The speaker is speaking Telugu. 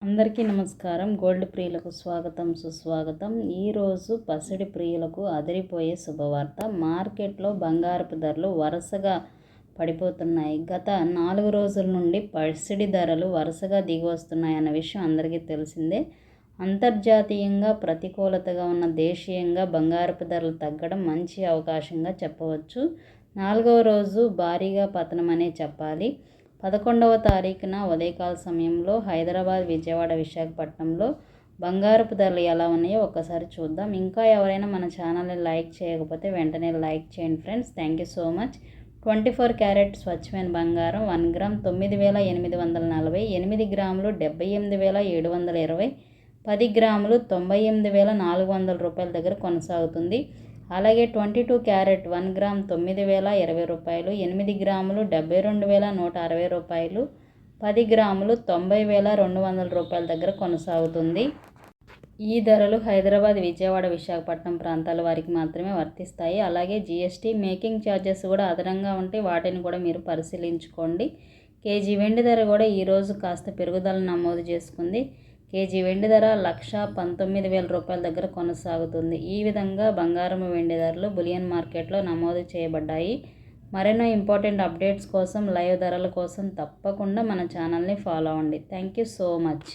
అందరికీ నమస్కారం. గోల్డ్ ప్రియులకు స్వాగతం, సుస్వాగతం. ఈరోజు పసిడి ప్రియులకు అదిరిపోయే శుభవార్త. మార్కెట్లో బంగారపు ధరలు వరుసగా పడిపోతున్నాయి. గత 4 రోజుల నుండి పసిడి ధరలు వరుసగా దిగి వస్తున్నాయన్న విషయం అందరికీ తెలిసిందే. అంతర్జాతీయంగా ప్రతికూలతగా ఉన్న దేశీయంగా బంగారపు ధరలు తగ్గడం మంచి అవకాశంగా చెప్పవచ్చు. 4వ రోజు భారీగా పతనమనే చెప్పాలి. 11వ తారీఖున ఉదయకాల సమయంలో హైదరాబాద్, విజయవాడ, విశాఖపట్నంలో బంగారపు ధరలు ఎలా ఉన్నాయో ఒక్కసారి చూద్దాం. ఇంకా ఎవరైనా మన ఛానల్ని లైక్ చేయకపోతే వెంటనే లైక్ చేయండి friends. Thank you so much. 24 carrot స్వచ్ఛమైన బంగారం 1 గ్రామ్ 9,840, 8 గ్రాములు 78,720, 10 గ్రాములు 98,400 రూపాయల దగ్గర కొనసాగుతుంది. అలాగే 22 క్యారెట్ 1 గ్రామ్ 9,020 రూపాయలు, 8 గ్రాములు 72,160 రూపాయలు, 10 గ్రాములు 90,200 రూపాయల దగ్గర కొనసాగుతుంది. ఈ ధరలు హైదరాబాద్, విజయవాడ, విశాఖపట్నం ప్రాంతాల వారికి మాత్రమే వర్తిస్తాయి. అలాగే జీఎస్టీ, మేకింగ్ ఛార్జెస్ కూడా అదనంగా ఉంటే వాటిని కూడా మీరు పరిశీలించుకోండి. కేజీ వెండి ధర కూడా ఈరోజు కాస్త పెరుగుదల నమోదు చేసుకుంది. కేజీ వెండి ధర 1,19,000 రూపాయల దగ్గర కొనసాగుతుంది. ఈ విధంగా బంగారం, వెండి ధరలు బులియన్ మార్కెట్లో నమోదు చేయబడ్డాయి. మరెన్నో ఇంపార్టెంట్ అప్డేట్స్ కోసం, లైవ్ ధరల కోసం తప్పకుండా మన ఛానల్ని ఫాలో అవ్వండి. Thank you so much.